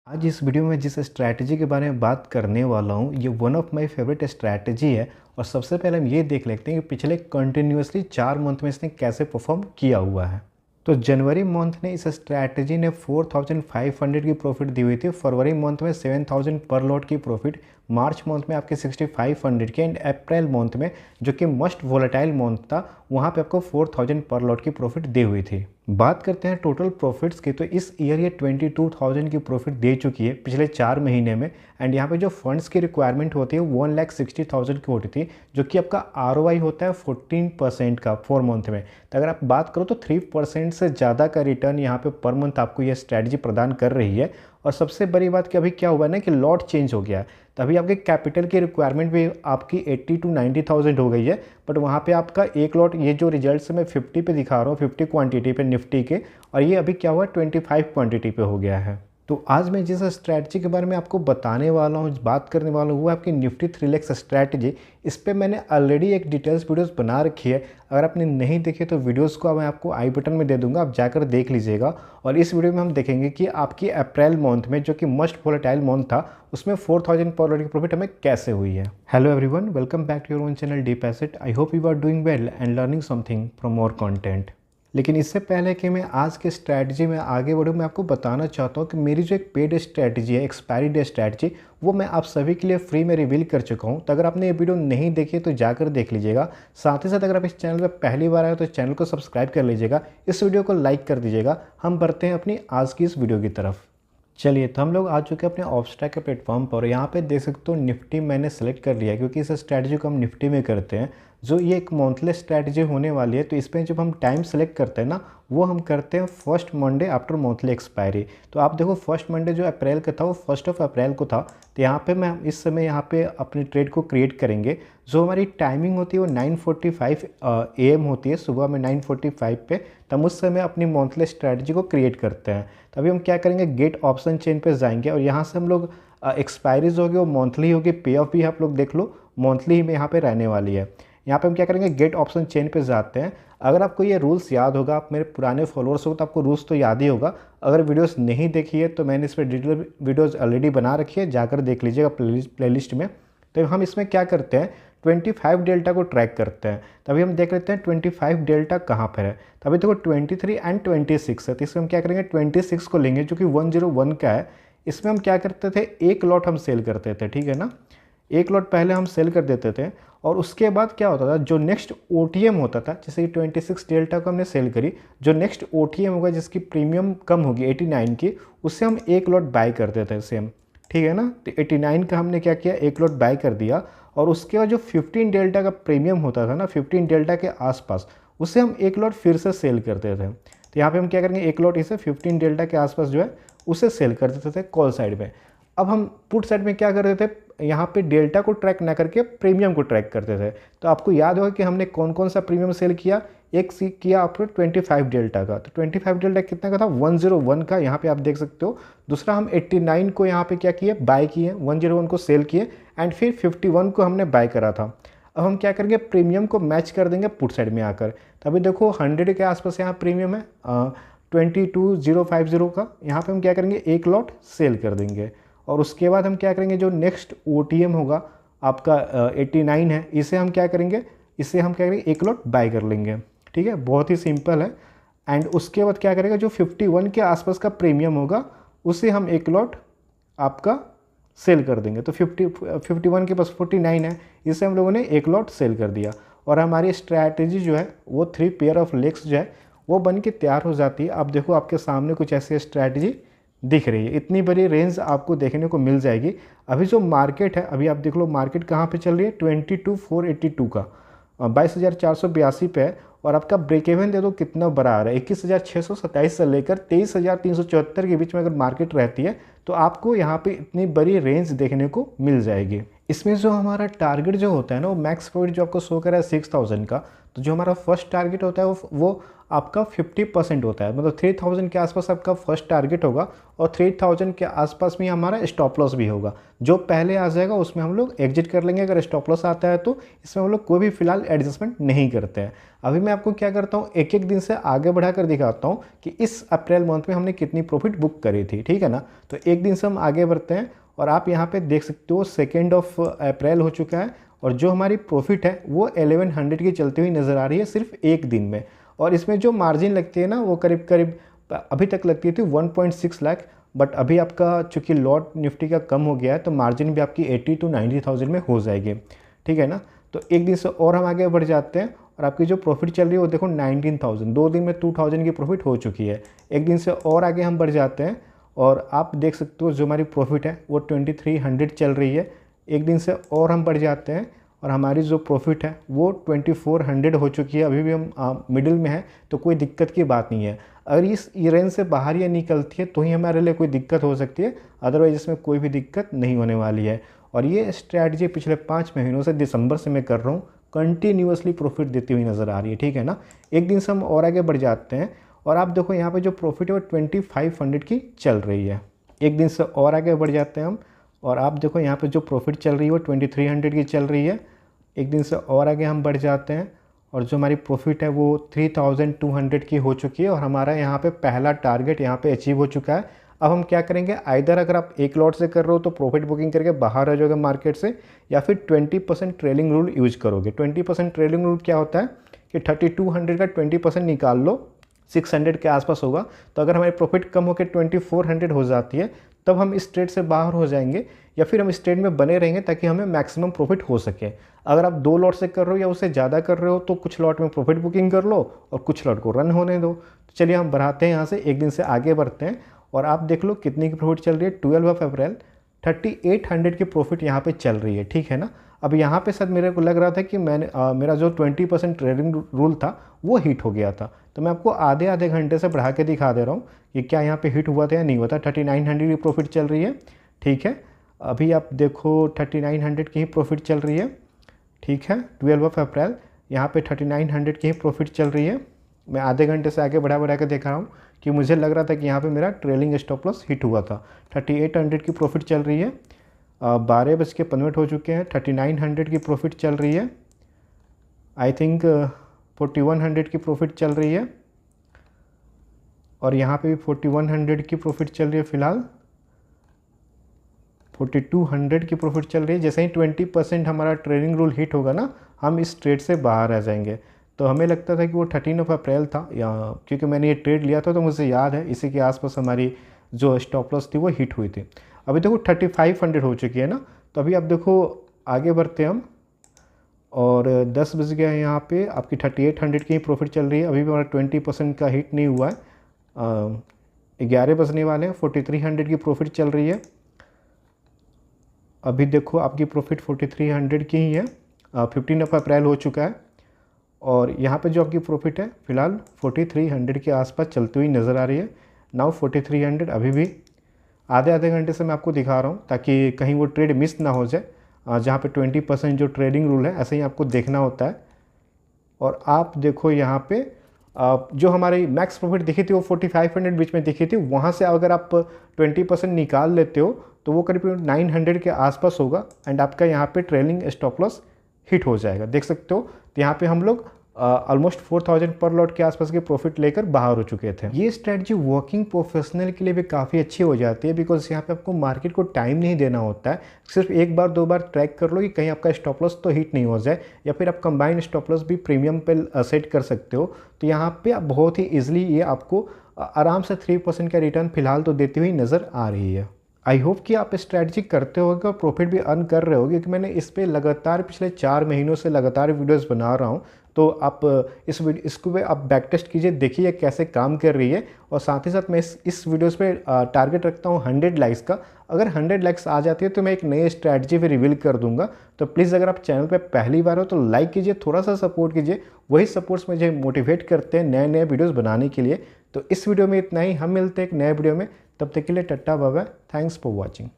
आज इस वीडियो में जिस स्ट्रैटेजी के बारे में बात करने वाला हूँ ये one of my favourite strategy है। और सबसे पहले हम ये देख लेते हैं कि पिछले कंटिन्यूसली 4 मंथ में इसने कैसे परफॉर्म किया हुआ है। तो जनवरी मंथ ने इस स्ट्रैटेजी ने 4500 की प्रॉफिट दी हुई थी, फरवरी मंथ में 7000 पर लॉट की प्रॉफिट, मार्च मंथ में आपके 6500 की, एंड अप्रैल मंथ में जो कि मस्ट वोलेटाइल मंथ था वहाँ पे आपको 4000 पर लॉट की प्रॉफिट दी हुई थी। बात करते हैं टोटल प्रॉफिट्स की, तो इस ईयर ये 22,000 की प्रॉफिट दे चुकी है पिछले 4 महीने में। एंड यहाँ पे जो फंड्स की रिक्वायरमेंट होती है 1,60,000 की होती थी, जो कि आपका ROI होता है 14% का 4 मंथ में। तो अगर आप बात करो तो 3% से ज़्यादा का रिटर्न यहाँ पे पर मंथ आपको ये स्ट्रैटेजी प्रदान कर रही है। और सबसे बड़ी बात कि अभी क्या हुआ है ना कि लॉट चेंज हो गया, तभी आपके कैपिटल की रिक्वायरमेंट भी आपकी 80 to 90,000 हो गई है। बट वहाँ पे आपका एक लॉट, ये जो रिजल्ट्स मैं 50 पे दिखा रहा हूँ, 50 क्वांटिटी पे निफ्टी के, और ये अभी क्या हुआ 25 क्वांटिटी पे हो गया है। तो आज मैं जिस स्ट्रैटेजी के बारे में आपको बताने वाला हूँ, बात करने वाला हूँ, वो आपकी निफ्टी 3 स्ट्रैटेजी। इस पर मैंने ऑलरेडी एक डिटेल्स वीडियोस बना रखी है, अगर आपने नहीं देखे तो वीडियोस को मैं आपको आई बटन में दे दूंगा, आप जाकर देख लीजिएगा। और इस वीडियो में हम देखेंगे कि आपकी अप्रैल मंथ में जो कि मस्ट वोलेटाइल मंथ था उसमें 4000 पर लॉट की प्रॉफिट हमें कैसे हुई है। Hello everyone, welcome back to your own channel deep asset. I hope you are doing well and learning something from more content. लेकिन इससे पहले कि मैं आज के स्ट्रैटेजी में आगे बढ़ूँ, मैं आपको बताना चाहता हूँ कि मेरी जो एक पेड स्ट्रैटेजी है, एक्सपायरी डे स्ट्रैटेजी, वो मैं आप सभी के लिए फ्री में रिवील कर चुका हूँ। तो अगर आपने ये वीडियो नहीं देखी तो जाकर देख लीजिएगा। साथ ही साथ अगर आप इस चैनल पर पहली बार आए तो चैनल को सब्सक्राइब कर लीजिएगा, इस वीडियो को लाइक कर दीजिएगा। हम बढ़ते हैं अपनी आज की इस वीडियो की तरफ। चलिए, तो हम लोग आ चुके हैं अपने ऑब्स्ट्रैक के प्लेटफॉर्म पर। यहाँ पे देख सकते हो निफ्टी मैंने सेलेक्ट कर लिया है, क्योंकि इस स्ट्रैटेजी को हम निफ्टी में करते हैं। जो ये एक मंथली स्ट्रैटेजी होने वाली है, तो इस पर जब हम टाइम सेलेक्ट करते हैं ना, वो हम करते हैं first Monday after monthly expiry. तो आप देखो फर्स्ट मंडे जो अप्रैल का था वो 1 अप्रैल को था। तो यहाँ पे मैं इस समय यहाँ पे अपनी ट्रेड को क्रिएट करेंगे। जो हमारी टाइमिंग होती है वो 9:45 AM होती है, सुबह में 9:45 पे। तब उस समय अपनी मंथली स्ट्रैटेजी को क्रिएट करते हैं। तभी हम क्या करेंगे, गेट ऑप्शन चेन पे जाएंगे और यहाँ से हम लोग एक्सपायरीज होगी वो मंथली होगी, पे ऑफ भी आप लोग देख लो मंथली ही में यहाँ पे रहने वाली है। यहाँ पे हम क्या करेंगे, गेट ऑप्शन चेन पे जाते हैं। अगर आपको ये रूल्स याद होगा, आप मेरे पुराने फॉलोअर्स हो तो आपको रूल्स तो याद ही होगा। अगर वीडियोस नहीं देखी है तो मैंने इस पर डिटेल वीडियोस ऑलरेडी बना रखी है, जाकर देख लीजिएगा प्लेलिस्ट में। तो हम इसमें क्या करते हैं, 25 डेल्टा को ट्रैक करते हैं। तभी हम देख लेते हैं 25 डेल्टा कहाँ पर है। तभी देखो 23 एंड 26 है, तो इसमें हम क्या करेंगे 26 को लेंगे जो कि 101 का है। इसमें हम क्या करते थे, एक लॉट हम सेल करते थे, ठीक है ना। एक लॉट पहले हम सेल कर देते थे और उसके बाद क्या होता था, जो नेक्स्ट OTM होता था, जैसे कि 26 डेल्टा को हमने सेल करी, जो नेक्स्ट OTM होगा जिसकी प्रीमियम कम होगी 89 की, उससे हम एक लॉट बाय करते थे सेम, ठीक है ना। तो 89 का हमने क्या किया, एक लॉट बाय कर दिया। और उसके बाद जो 15 डेल्टा का प्रीमियम होता था ना, 15 डेल्टा के आसपास, उसे हम एक लॉट फिर से सेल करते थे। तो यहाँ पे हम क्या करेंगे, एक लॉट इसे 15 डेल्टा के आसपास जो है उसे सेल कर देते थे कॉल साइड में। अब हम पुट साइड में क्या करते थे, यहाँ पे डेल्टा को ट्रैक ना करके प्रीमियम को ट्रैक करते थे। तो आपको याद होगा कि हमने कौन कौन सा प्रीमियम सेल किया। एक किया आपने 25 डेल्टा का, तो 25 डेल्टा कितना का था, 101 का, यहाँ पे आप देख सकते हो। दूसरा हम 89 को यहाँ पे क्या किए, बाय किए, 101 को सेल किए, एंड फिर 51 को हमने बाय करा था। अब हम क्या करेंगे, प्रीमियम को मैच कर देंगे पुट साइड में आकर। तभी देखो 100 के आसपास यहाँ प्रीमियम है, 22,050 का। यहाँ पे हम क्या करेंगे, एक लॉट सेल कर देंगे। और उसके बाद हम क्या करेंगे, जो नेक्स्ट OTM होगा आपका 89 है, इसे हम क्या करेंगे, इसे हम क्या करेंगे, एक लॉट बाय कर लेंगे, ठीक है। बहुत ही सिंपल है। एंड उसके बाद क्या करेगा, जो 51 के आसपास का प्रीमियम होगा उसे हम एक लॉट आपका सेल कर देंगे। तो 51 के पास 49 है, इसे हम लोगों ने एक लॉट सेल कर दिया। और हमारी स्ट्रैटेजी जो है वो 3 पेयर ऑफ लेग्स जो है वो बन के तैयार हो जाती है। आप देखो आपके सामने कुछ ऐसी स्ट्रैटेजी दिख रही है, इतनी बड़ी रेंज आपको देखने को मिल जाएगी। अभी जो मार्केट है, अभी आप देख लो मार्केट कहाँ पे चल रही है, 22,482 का, 22,482 पे है। और आपका ब्रेक इवन दे दो कितना बड़ा आ रहा है, 21,627 से लेकर 23,374 के बीच में अगर मार्केट रहती है तो आपको यहाँ पे इतनी बड़ी रेंज देखने को मिल जाएगी। इसमें जो हमारा टारगेट जो होता है ना, वो मैक्स प्रॉफिट जो आपको शो कर रहा है 6000 का, तो जो हमारा फर्स्ट टारगेट होता है वो आपका 50% होता है। मतलब 3000 के आसपास आपका फर्स्ट टारगेट होगा और 3000 के आसपास में हमारा स्टॉप लॉस भी होगा। जो पहले आ जाएगा उसमें हम लोग एग्जिट कर लेंगे। अगर स्टॉप लॉस आता है तो इसमें हम लोग कोई भी फिलहाल एडजस्टमेंट नहीं करते हैं। अभी मैं आपको क्या करता हूँ, एक एक दिन से आगे बढ़ाकर दिखाता हूँ कि इस अप्रैल मंथ में हमने कितनी प्रॉफिट बुक करी थी, ठीक है ना। तो एक दिन से हम आगे बढ़ते हैं और आप यहाँ पे देख सकते हो 2 अप्रैल हो चुका है और जो हमारी प्रॉफिट है वो 1100 की चलती हुई नज़र आ रही है सिर्फ एक दिन में। और इसमें जो मार्जिन लगती है ना, वो करीब करीब अभी तक लगती थी 1.6 लाख, बट अभी आपका चूँकि लॉट निफ्टी का कम हो गया है तो मार्जिन भी आपकी 80 to 90,000 में हो जाएगी, ठीक है ना। तो एक दिन से और हम आगे बढ़ जाते हैं और आपकी जो प्रॉफिट चल रही है वो देखो 19,000, 2 दिन में 2000 की प्रॉफिट हो चुकी है। एक दिन से और आगे हम बढ़ जाते हैं और आप देख सकते हो जो हमारी प्रॉफिट है वो 2300 चल रही है। एक दिन से और हम बढ़ जाते हैं और हमारी जो प्रॉफिट है वो 2400 हो चुकी है। अभी भी हम मिडिल में है तो कोई दिक्कत की बात नहीं है। अगर इस रेंज से बाहर ये निकलती है तो ही हमारे लिए कोई दिक्कत हो सकती है, अदरवाइज इसमें कोई भी दिक्कत नहीं होने वाली है। और ये स्ट्रैटेजी पिछले 5 महीनों से दिसंबर से मैं कर रहा हूँ, कंटिन्यूसली प्रॉफिट देती हुई नज़र आ रही है, ठीक है ना। एक दिन से हम और आगे बढ़ जाते हैं और आप देखो यहाँ पे जो प्रॉफिट है वो 2500 की चल रही है। एक दिन से और आगे बढ़ जाते हैं हम और आप देखो यहाँ पे जो प्रॉफिट चल रही है वो 2300 की चल रही है। एक दिन से और आगे हम बढ़ जाते हैं और जो हमारी प्रॉफिट है वो 3200 की हो चुकी है और हमारा यहाँ पे पहला टारगेट यहाँ पे अचीव हो चुका है। अब हम क्या करेंगे, आइदर अगर आप एक लॉट से कर रहे हो तो प्रॉफिट बुकिंग करके बाहर आ जाओगे मार्केट से, या फिर 20% ट्रेलिंग रूल यूज करोगे। 20% ट्रेलिंग रूल क्या होता है कि 3200 का 20% निकाल लो, 600 के आसपास होगा। तो अगर हमारी प्रॉफिट कम होकर 2400 हो जाती है तब हम इस ट्रेड से बाहर हो जाएंगे या फिर हम इस ट्रेड में बने रहेंगे ताकि हमें मैक्सिमम प्रॉफिट हो सके। अगर आप 2 लॉट से कर रहे हो या उससे ज़्यादा कर रहे हो तो कुछ लॉट में प्रॉफिट बुकिंग कर लो और कुछ लॉट को रन होने दो। तो चलिए हम बढ़ाते हैं यहाँ से, एक दिन से आगे बढ़ते हैं और आप देख लो कितनी की प्रॉफिट चल रही है। 12 अप्रैल 3800 की प्रॉफिट यहाँ पे चल रही है, ठीक है ना। अब यहाँ पे शायद मेरे को लग रहा था कि मेरा जो 20% ट्रेडिंग रूल था वो हिट हो गया था, तो मैं आपको आधे आधे घंटे से बढ़ा के दिखा दे रहा हूँ कि क्या यहाँ पे हिट हुआ था या नहीं हुआ था। 3900 की प्रॉफिट चल रही है, ठीक है। अभी आप देखो 3900 की ही प्रॉफिट चल रही है, ठीक है। 12 अप्रैल यहाँ पे 3900 की ही प्रॉफिट चल रही है। मैं आधे घंटे से आगे बढ़ा के देख रहा हूँ कि मुझे लग रहा था कि यहाँ पे मेरा ट्रेलिंग स्टॉप लॉस हिट हुआ था। 3800 की प्रॉफिट चल रही है, 12:15 हो चुके हैं। 3900 की प्रॉफिट चल रही है, आई थिंक 4100 की प्रॉफिट चल रही है और यहाँ पे भी 4100 की प्रॉफिट चल रही है फिलहाल। 4200 की प्रॉफिट चल रही है। जैसे ही 20% हमारा ट्रेडिंग रूल हिट होगा ना, हम इस ट्रेड से बाहर आ जाएंगे। तो हमें लगता था कि वो 13 अप्रैल था, या क्योंकि मैंने ये ट्रेड लिया था तो मुझे याद है इसी के आसपास हमारी जो स्टॉप लॉस थी वो हिट हुई थी। अभी देखो 3500 हो चुकी है ना। तो अभी आप देखो आगे बढ़ते हैं हम और 10 बज गया है। यहाँ पे आपकी 3800 की ही प्रॉफिट चल रही है। अभी भी हमारा 20% का हिट नहीं हुआ है। 11 बजने वाले हैं। 4300 की प्रॉफिट चल रही है। अभी देखो आपकी प्रॉफिट 4300 की ही है। 15 अप्रैल हो चुका है और यहाँ पे जो आपकी प्रॉफिट है फ़िलहाल 4300 के आसपास चलती हुई नज़र आ रही है। नाउ 4300 अभी भी आधे घंटे से मैं आपको दिखा रहा हूँ ताकि कहीं वो ट्रेड मिस ना हो जाए, जहाँ पे 20% जो ट्रेडिंग रूल है ऐसे ही आपको देखना होता है। और आप देखो यहाँ पे जो हमारी मैक्स प्रॉफिट दिखी थी वो 4500 बीच में दिखी थी। वहाँ से अगर आप 20% निकाल लेते हो तो वो करीब 900 के आसपास होगा एंड आपका यहाँ पे ट्रेलिंग स्टॉप लॉस हिट हो जाएगा, देख सकते हो। तो यहाँ पे हम लोग ऑलमोस्ट 4000 पर लॉट के आसपास की प्रॉफिट लेकर बाहर हो चुके थे। ये स्ट्रेटजी वर्किंग प्रोफेशनल के लिए भी काफ़ी अच्छी हो जाती है बिकॉज यहाँ पे आपको मार्केट को टाइम नहीं देना होता है। सिर्फ एक बार 2 बार ट्रैक कर लो कि कहीं आपका स्टॉप लॉस तो हिट नहीं हो जाए, या फिर आप कंबाइंड स्टॉप लॉस भी प्रीमियम पे सेट कर सकते हो। तो यहाँ पे आप बहुत ही ईजिली ये आपको आराम से 3% का रिटर्न फिलहाल तो देती हुई नज़र आ रही है। आई होप कि आप स्ट्रैटेजी करते होगे और प्रॉफिट भी अर्न कर रहे होगे, क्योंकि मैंने इस पे लगातार पिछले 4 महीनों से लगातार वीडियोस बना रहा हूँ। तो आप इसको आप बैक टेस्ट कीजिए, देखिए कैसे काम कर रही है। और साथ ही साथ मैं इस वीडियोस पे टारगेट रखता हूँ 100 लाइक्स का। अगर 100 लाइक्स आ जाती है तो मैं एक नई स्ट्रैटेजी भी रिवील कर दूंगा। तो प्लीज़ अगर आप चैनल पे पहली बार हो तो लाइक कीजिए, थोड़ा सा सपोर्ट कीजिए। वही सपोर्ट्स मुझे मोटिवेट करते हैं नए वीडियोज़ बनाने के लिए। तो इस वीडियो में इतना ही, हम मिलते हैं एक नए वीडियो में। तब तक के लिए tata bye bye, thanks for watching.